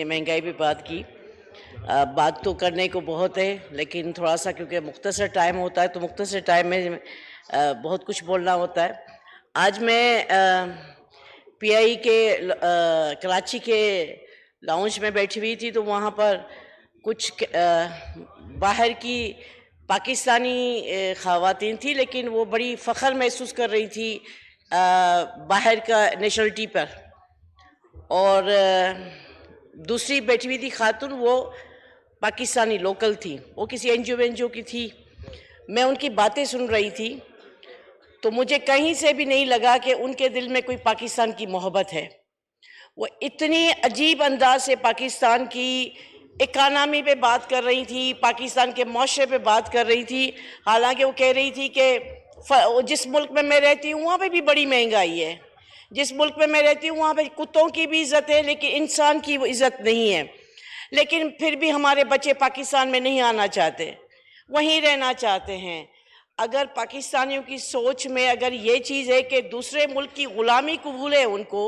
महंगाई पे बात की। बात तो करने को बहुत है, लेकिन थोड़ा सा क्योंकि मुख्तसर टाइम होता है तो मुख्तसर टाइम में बहुत कुछ बोलना होता है। आज मैं पीआई के कराची के लाउंज में बैठी हुई थी, तो वहाँ पर कुछ बाहर की पाकिस्तानी ख़वातीन थी, लेकिन वो बड़ी फ़ख्र महसूस कर रही थी बाहर का नेशनलिटी पर। और दूसरी बैठी हुई थी खातून, वो पाकिस्तानी लोकल थी, वो किसी एनजीओ की थी। मैं उनकी बातें सुन रही थी तो मुझे कहीं से भी नहीं लगा कि उनके दिल में कोई पाकिस्तान की मोहब्बत है। वो इतनी अजीब अंदाज से पाकिस्तान की इकानमी पे बात कर रही थी, पाकिस्तान के मुआशरे पे बात कर रही थी। हालांकि वो कह रही थी कि जिस मुल्क में मैं रहती हूँ वहाँ पे भी बड़ी महंगाई है, जिस मुल्क में मैं रहती हूँ वहाँ पे कुत्तों की भी इज़्ज़त है, लेकिन इंसान की वो इज़्ज़त नहीं है। लेकिन फिर भी हमारे बच्चे पाकिस्तान में नहीं आना चाहते, वहीं रहना चाहते हैं। अगर पाकिस्तानियों की सोच में अगर ये चीज़ है कि दूसरे मुल्क की ग़ुलामी कबूल है उनको,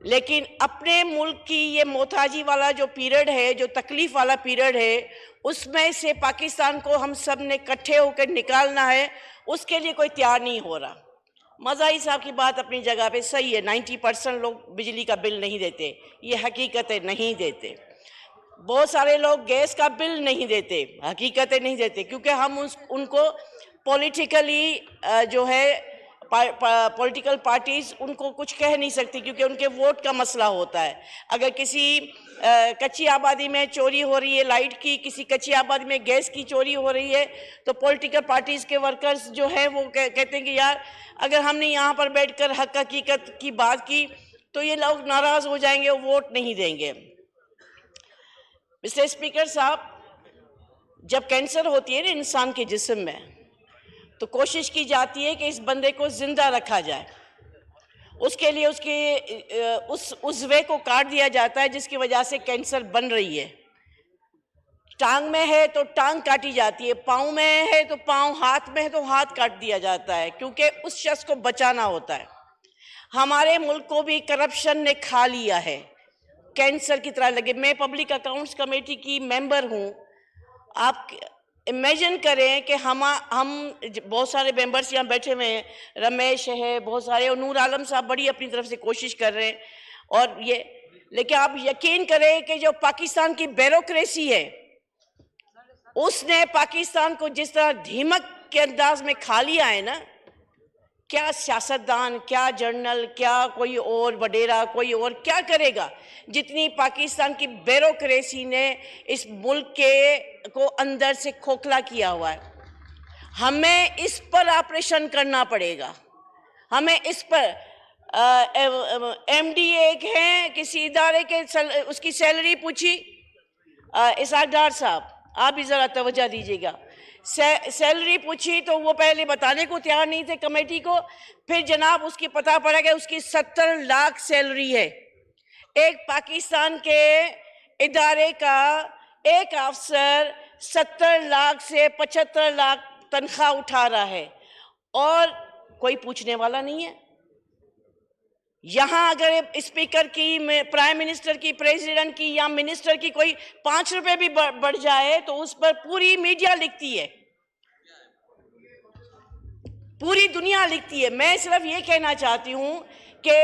लेकिन अपने मुल्क की ये मोहताजी वाला जो पीरियड है, जो तकलीफ़ वाला पीरियड है, उसमें से पाकिस्तान को हम सब ने इकट्ठे होकर निकालना है, उसके लिए कोई तैयार नहीं हो रहा। मज़ाही साहब की बात अपनी जगह पे सही है, 90% लोग बिजली का बिल नहीं देते, ये हकीकत है, नहीं देते। बहुत सारे लोग गैस का बिल नहीं देते, हकीकत है नहीं देते, क्योंकि हम उनको पॉलिटिकली जो है पॉलिटिकल पार्टीज़ उनको कुछ कह नहीं सकती, क्योंकि उनके वोट का मसला होता है। अगर किसी कच्ची आबादी में चोरी हो रही है लाइट की, किसी कच्ची आबादी में गैस की चोरी हो रही है, तो पॉलिटिकल पार्टीज़ के वर्कर्स जो हैं वो कहते हैं कि यार अगर हमने यहाँ पर बैठकर हक हकीकत की बात की तो ये लोग नाराज़ हो जाएंगे, वो वोट नहीं देंगे। मिस्टर स्पीकर साहब, जब कैंसर होती है ना इंसान के जिस्म में, तो कोशिश की जाती है कि इस बंदे को जिंदा रखा जाए। उसके लिए उसके उस उज़्वे को काट दिया जाता है जिसकी वजह से कैंसर बन रही है। टांग में है तो टांग काटी जाती है, पाँव में है तो पाँव, हाथ में है तो हाथ काट दिया जाता है, क्योंकि उस शख्स को बचाना होता है। हमारे मुल्क को भी करप्शन ने खा लिया है, कैंसर की तरह लगे। मैं पब्लिक अकाउंट्स कमेटी की मेंबर हूँ। आप इमेजिन करें कि हम बहुत सारे मेंबर्स यहाँ बैठे हुए हैं, रमेश है, बहुत सारे, और नूर आलम साहब बड़ी अपनी तरफ से कोशिश कर रहे हैं, और ये, लेकिन आप यकीन करें कि जो पाकिस्तान की ब्यूरोक्रेसी है उसने पाकिस्तान को जिस तरह धीमक के अंदाज में खा लिया है ना, क्या सियासतदान, क्या जर्नल, क्या कोई और वडेरा, कोई और क्या करेगा, जितनी पाकिस्तान की ब्यूरोक्रेसी ने इस मुल्क के को अंदर से खोखला किया हुआ है। हमें इस पर ऑपरेशन करना पड़ेगा, हमें इस पर। एमडी एक हैं किसी इदारे के, उसकी सैलरी पूछी, इसाक डार साहब आप भी ज़रा तवज्जो दीजिएगा। सैलरी पूछी तो वो पहले बताने को तैयार नहीं थे कमेटी को, फिर जनाब उसकी पता पड़ा कि उसकी 70 लाख सैलरी है। एक पाकिस्तान के इदारे का एक अफसर 70 लाख से 75 लाख तनख्वाह उठा रहा है और कोई पूछने वाला नहीं है। यहाँ अगर स्पीकर की, प्राइम मिनिस्टर की, प्रेसिडेंट की या मिनिस्टर की कोई 5 रुपए भी बढ़ जाए तो उस पर पूरी मीडिया लिखती है, पूरी दुनिया लिखती है। मैं सिर्फ ये कहना चाहती हूँ कि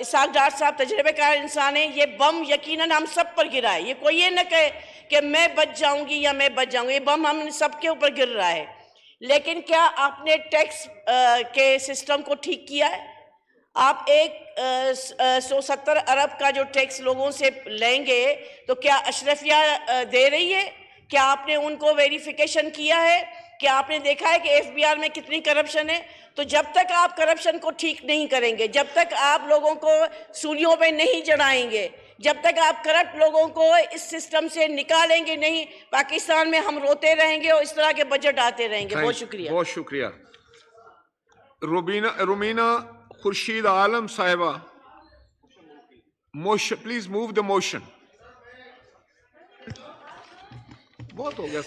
इसाक डार साहब तजर्बेकार इंसान है, ये बम यकीनन हम सब पर गिरा है। ये कोई ये न कहे कि मैं बच जाऊंगी या मैं बच जाऊंगी, ये बम हम सबके ऊपर गिर रहा है। लेकिन क्या आपने टैक्स के सिस्टम को ठीक किया है? आप 170 अरब का जो टैक्स लोगों से लेंगे तो क्या अशरफिया दे रही है? क्या आपने उनको वेरिफिकेशन किया है? क्या आपने देखा है कि एफबीआर में कितनी करप्शन है? तो जब तक आप करप्शन को ठीक नहीं करेंगे, जब तक आप लोगों को सूलियों पे नहीं चढ़ाएंगे, जब तक आप करप्ट लोगों को इस सिस्टम से निकालेंगे नहीं, पाकिस्तान में हम रोते रहेंगे और इस तरह के बजट आते रहेंगे। बहुत शुक्रिया। बहुत शुक्रिया। रुमीना खुर्शीद आलम साहिबा, motion please move the motion. बहुत हो गया।